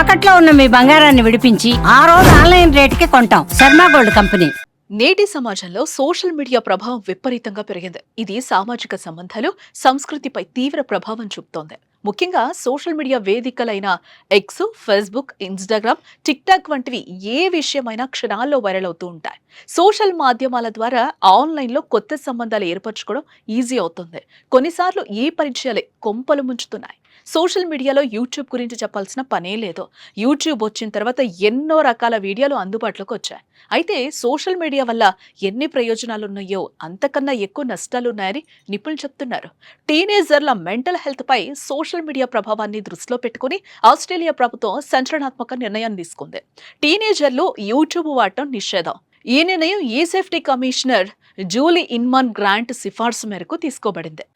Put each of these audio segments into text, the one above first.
తాకట్లో ఉన్న మీ బంగారాన్ని విడిపించి ఆ రోజు ఆన్లైన్ రేటుకి కొంటాం. Sharma gold company. నేటి సమాజంలో సోషల్ మీడియా ప్రభావం విపరీతంగా పెరిగింది. ఇది సామాజిక సంబంధాలు, సంస్కృతిపై తీవ్ర ప్రభావం చూపుతోంది. ముఖ్యంగా సోషల్ మీడియా వేదికలైన X, Facebook, Instagram, TikTok వంటివి ఏ విషయమైనా క్షణాల్లో వైరల్ అవుతూ ఉంటాయి. సోషల్ మాధ్యమాల ద్వారా ఆన్లైన్లో కొత్త సంబంధాలు ఏర్పరచుకోవడం ఈజీ అవుతుంది. కొన్నిసార్లు ఈ పరిచయాలే కొంపలు ముంచుతున్నాయి. సోషల్ మీడియాలో యూట్యూబ్ గురించి చెప్పాల్సిన పనే లేదు. యూట్యూబ్ వచ్చిన తర్వాత ఎన్నో రకాల వీడియోలు అందుబాటులోకి వచ్చాయి. అయితే సోషల్ మీడియా వల్ల ఎన్ని ప్రయోజనాలున్నాయో అంతకన్నా ఎక్కువ నష్టాలున్నాయని నిపుణులు చెప్తున్నారు. టీనేజర్ల మెంటల్ హెల్త్ పై సోషల్ మీడియా ప్రభావాన్ని దృష్టిలో పెట్టుకుని ఆస్ట్రేలియా ప్రభుత్వం సంచలనాత్మక నిర్ణయం తీసుకుంది. టీనేజర్లు యూట్యూబ్ వాడటం నిషేధం. ఈ నిర్ణయం ఈ సేఫ్టీ కమిషనర్ జూలీ ఇన్మాన్ గ్రాంట్ సిఫార్సు మేరకు తీసుకోబడింది.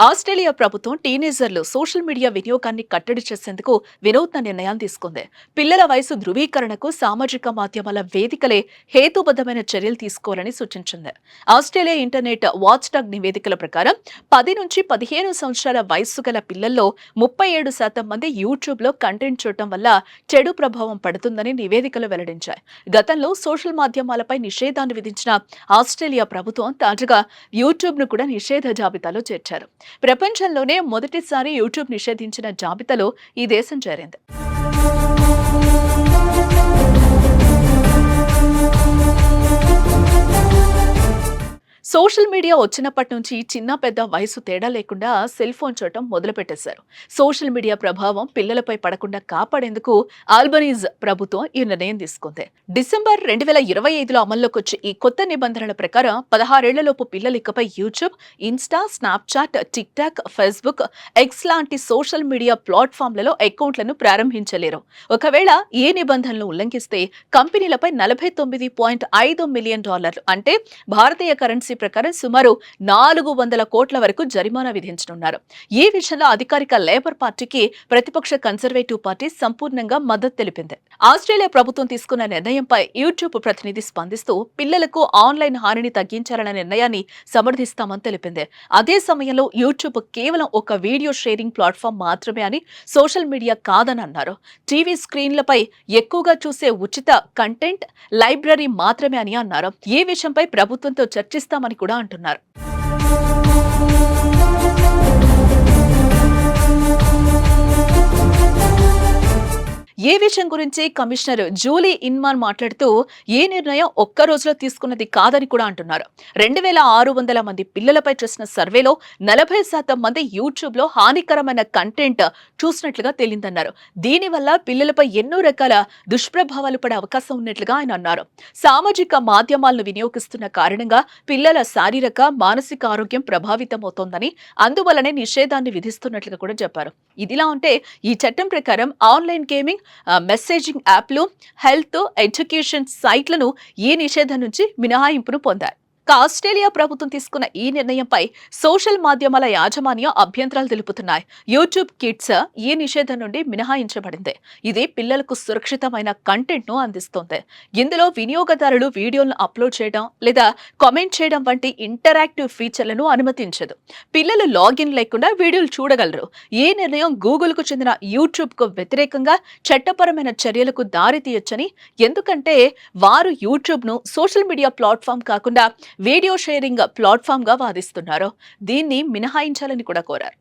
ఆస్ట్రేలియా ప్రభుత్వం టీనేజర్లు సోషల్ మీడియా వినియోగాన్ని కట్టడి చేసేందుకు వినూత్న నిర్ణయాలు తీసుకుంది. పిల్లల వయసు ధృవీకరణకు సామాజిక మాధ్యమాల వేదికలే హేతుబద్ధమైన చర్యలు తీసుకోవాలని సూచించింది. ఆస్ట్రేలియా ఇంటర్నెట్ వాచ్డాగ్ నివేదికల ప్రకారం 10 నుంచి 15 సంవత్సరాల వయస్సు గల పిల్లల్లో 37% మంది యూట్యూబ్లో కంటెంట్ చూడటం వల్ల చెడు ప్రభావం పడుతుందని నివేదికలు వెల్లడించాయి. గతంలో సోషల్ మాధ్యమాలపై నిషేధాన్ని విధించిన ఆస్ట్రేలియా ప్రభుత్వం తాజాగా యూట్యూబ్ను కూడా నిషేధ జాబితాలో చేర్చారు. ప్రపంచంలోనే మొదటిసారి యూట్యూబ్ నిషేధించిన జాబితాలో ఈ దేశం చేరింది. సోషల్ మీడియా వచ్చినప్పటి నుంచి చిన్న పెద్ద వయసు తేడా లేకుండా సెల్ ఫోన్ చూడటం మొదలుపెట్టేశారు. సోషల్ మీడియా ప్రభావం పిల్లలపై పడకుండా కాపాడేందుకు ఆల్బనీస్ ప్రభుత్వం ఈ నిర్ణయం తీసుకుంది. డిసెంబర్ 2025లో అమల్లోకి వచ్చే ఈ కొత్త నిబంధనల ప్రకారం 16 ఏళ్లలోపు పిల్లలు ఇకపై YouTube, Insta, Snapchat, tick talk, Facebook, X లాంటి సోషల్ మీడియా ప్లాట్ఫామ్లలో అకౌంట్లను ప్రారంభించలేరు. ఒకవేళ ఈ నిబంధనలు ఉల్లంఘిస్తే కంపెనీలపై $49.5 మిలియన్ అంటే భారతీయ కరెన్సీ ప్రకారం సుమారు 400 కోట్ల వరకు జరిమానా విధించనున్నారు. ఈ విషయంలో అధికారిక లేబర్ పార్టీకి ప్రతిపక్ష కన్సర్వేటివ్ పార్టీ సంపూర్ణంగా మద్దతు తెలిపింది. ఆస్ట్రేలియా ప్రభుత్వం తీసుకున్న నిర్ణయంపై యూట్యూబ్ ప్రతినిధి స్పందిస్తూ పిల్లలకు ఆన్లైన్ హానిని తగ్గించాలన్న నిర్ణయాన్ని సమర్థిస్తామని తెలిపింది. అదే సమయంలో యూట్యూబ్ కేవలం ఒక వీడియో షేరింగ్ ప్లాట్ఫామ్ మాత్రమే అని, సోషల్ మీడియా కాదని అన్నారు. టీవీ స్క్రీన్లపై ఎక్కువగా చూసే ఉచిత కంటెంట్ లైబ్రరీ మాత్రమే అని అన్నారు. ఈ విషయంపై ప్రభుత్వంతో చర్చిస్తామని కూడా అంటున్నారు. ఈ విషయం గురించి కమిషనర్ జూలీ ఇన్మాన్ మాట్లాడుతూ ఈ నిర్ణయం ఒక్క రోజులో తీసుకున్నది కాదని కూడా అంటున్నారు. 2600 మంది పిల్లలపై చేసిన సర్వేలో 40% మంది యూట్యూబ్లో హానికరమైన కంటెంట్ చూసినట్లుగా తేలిందన్నారు. దీనివల్ల పిల్లలపై ఎన్నో రకాల దుష్ప్రభావాలు పడే అవకాశం ఉన్నట్లుగా ఆయన అన్నారు. సామాజిక మాధ్యమాలను వినియోగిస్తున్న కారణంగా పిల్లల శారీరక, మానసిక ఆరోగ్యం ప్రభావితమవుతోందని, అందువల్లనే నిషేధాన్ని విధిస్తున్నట్లుగా కూడా చెప్పారు. ఇదిలా ఉంటే ఈ చట్టం ప్రకారం ఆన్లైన్ గేమింగ్, మెసేజింగ్ యాప్లు, హెల్త్, ఎడ్యుకేషన్ సైట్లను ఈ నిషేధం నుంచి మినహాయింపును పొందాయి. ఆస్ట్రేలియా ప్రభుత్వం తీసుకున్న ఈ నిర్ణయంపై సోషల్ మాధ్యమాల యాజమాన్యం అభ్యంతరాలు తెలుపుతున్నాయి. యూట్యూబ్ కిడ్స్ ఈ నిషేధం నుండి మినహాయించబడింది. ఇది పిల్లలకు సురక్షితమైన కంటెంట్ ను అందిస్తోంది. ఇందులో వినియోగదారులు వీడియోలను అప్లోడ్ చేయడం లేదా కామెంట్ చేయడం వంటి ఇంటరాక్టివ్ ఫీచర్లను అనుమతించదు. పిల్లలు లాగిన్ లేకుండా వీడియోలు చూడగలరు. ఈ నిర్ణయం గూగుల్ కు చెందిన యూట్యూబ్ కు వ్యతిరేకంగా చట్టపరమైన చర్యలకు దారి తీయొచ్చని, ఎందుకంటే వారు యూట్యూబ్ ను సోషల్ మీడియా ప్లాట్ఫామ్ కాకుండా వీడియో షేరింగ్ ప్లాట్ఫామ్ గా వాదిస్తున్నారు. దీన్ని మినహాయించాలని కూడా కోరారు.